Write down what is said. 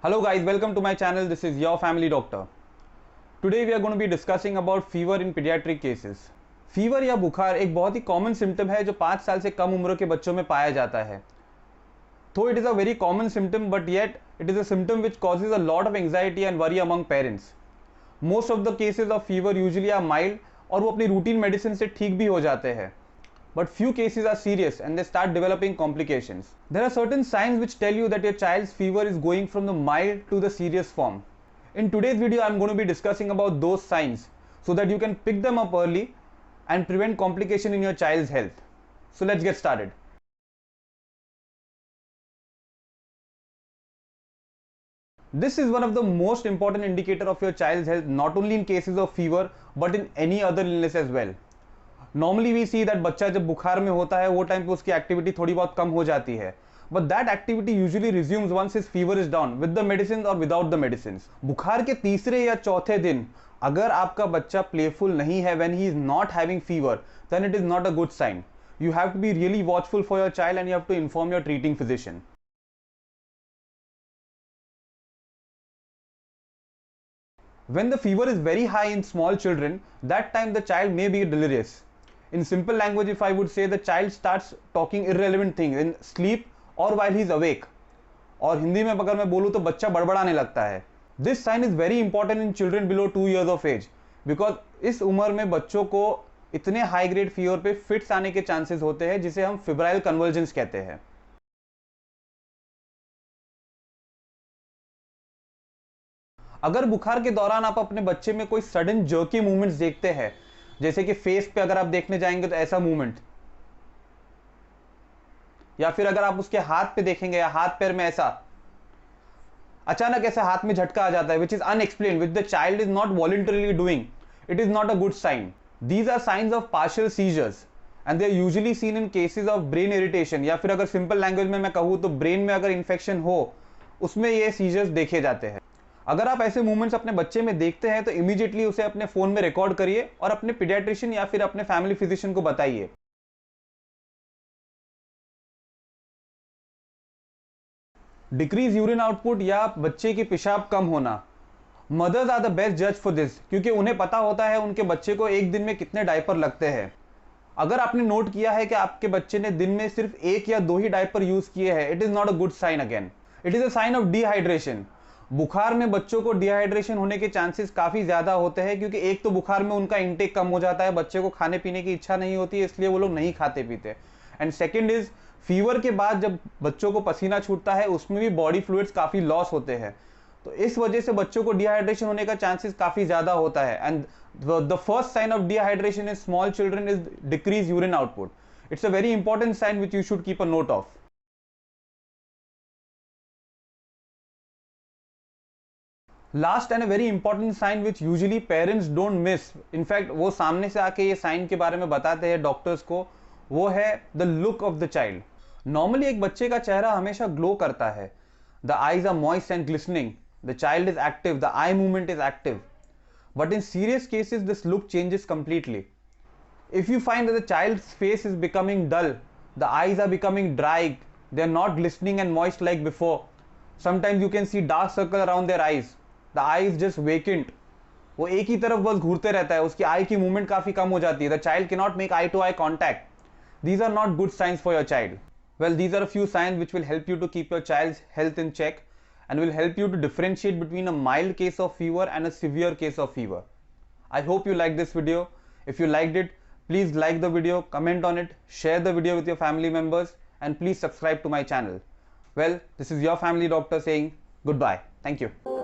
Hello guys, welcome to my channel. This is your family doctor. Today we are going to be discussing about fever in pediatric cases. Fever या बुखार एक बहुत ही common symptom है जो 5 साल से कम उम्र के बच्चों में पाया जाता है. Though it is a very common symptom, but yet it is a symptom which causes a lot of anxiety and worry among parents. Most of the cases of fever usually are mild और वो अपनी routine medicine से ठीक भी हो जाते हैं. But few cases are serious and they start developing complications. There are certain signs which tell you that your child's fever is going from the mild to the serious form. In today's video, I'm going to be discussing about those signs so that you can pick them up early and prevent complication in your child's health. So let's get started. This is one of the most important indicator of your child's health, not only in cases of fever but in any other illness as well. Normally we see that बच्चा जब बुखार में होता है वो time पे उसकी activity थोड़ी बहुत कम हो जाती है, but that activity usually resumes once his fever is down with the medicine और विदाउट द मेडिसिन. बुखार के तीसरे या चौथे दिन अगर आपका बच्चा प्लेफुल नहीं है when he is not having fever, then it is not a good sign. You have to be really watchful for your child and you have to inform your treating physician. When the fever is very high in small children, that time the child may be delirious. In simple language, if I would say, the child starts talking irrelevant things in sleep or while he is awake. और हिंदी में अगर मैं बोलूँ तो बच्चा बड़बड़ाने लगता है. This sign is very important in children below 2 years of age because इस उम्र में बच्चों को इतने हाई ग्रेड फीवर पे फिट्स आने के चांसेस होते हैं जिसे हम फिब्राइल कन्वर्जेंस कहते हैं. अगर बुखार के दौरान आप अपने बच्चे में कोई सडन जर्की मूवमेंट्स देखते हैं, जैसे कि फेस पे अगर आप देखने जाएंगे तो ऐसा मूवमेंट, या फिर अगर आप उसके हाथ पे देखेंगे या हाथ पैर में ऐसा अचानक ऐसा हाथ में झटका आ जाता है which is unexplained, which the child is not voluntarily doing, it is not a good sign. These are signs of partial seizures and they are usually seen in cases of brain irritation, या फिर अगर simple language में मैं कहूँ तो brain में अगर infection हो उसमें ये सीजर्स देखे जाते हैं. अगर आप ऐसे मूवमेंट्स अपने बच्चे में देखते हैं तो इमीडिएटली उसे अपने फोन में रिकॉर्ड करिए और अपने पीडियाट्रिशियन या फिर अपने फैमिली फिजिशियन को बताइए. डिक्रीज यूरिन आउटपुट या बच्चे की पेशाब कम होना. मदर्स आर द बेस्ट जज फॉर दिस क्योंकि उन्हें पता होता है उनके बच्चे को एक दिन में कितने डायपर लगते हैं. अगर आपने नोट किया है कि आपके बच्चे ने दिन में सिर्फ 1 या 2 ही डायपर यूज किए हैं, it is not a good sign. Again it is a sign of dehydration. बुखार में बच्चों को डिहाइड्रेशन होने के चांसेस काफी ज्यादा होते हैं क्योंकि एक तो बुखार में उनका इंटेक कम हो जाता है, बच्चे को खाने पीने की इच्छा नहीं होती है इसलिए वो लोग नहीं खाते पीते. एंड सेकंड इज फीवर के बाद जब बच्चों को पसीना छूटता है उसमें भी बॉडी फ्लूइड्स काफी लॉस होते हैं, तो इस वजह से बच्चों को डिहाइड्रेशन होने का चांसेस काफी ज्यादा होता है. And the first sign of dehydration in small children is decrease urine output. It's a very important sign which you should keep a note of. Last and a very important sign which usually parents don't miss, in fact वो सामने से आके ये sign के बारे में बताते हैं डॉक्टर्स को, वो है the look of the child. Normally एक बच्चे का चेहरा हमेशा ग्लो करता है. The eyes are moist and glistening, the child is active, the eye movement is active. But in serious cases this look changes completely. If you find that the child's face is becoming dull, the eyes are becoming dry, they are not glistening and moist like before. Sometimes you can see dark circle around their eyes. The eye is just vacant. वो एक ही तरफ बस घूरते रहता है, उसकी आई की movement काफी कम हो जाती है. The child cannot make eye to eye contact. These are not good signs for your child. Well, these are a few signs which will help you to keep your child's health in check and will help you to differentiate between a mild case of fever and a severe case of fever. I hope you liked this video. If you liked it, please like the video, comment on it, share the video with your family members, and please subscribe to my channel. Well, this is your family doctor saying goodbye. Thank you.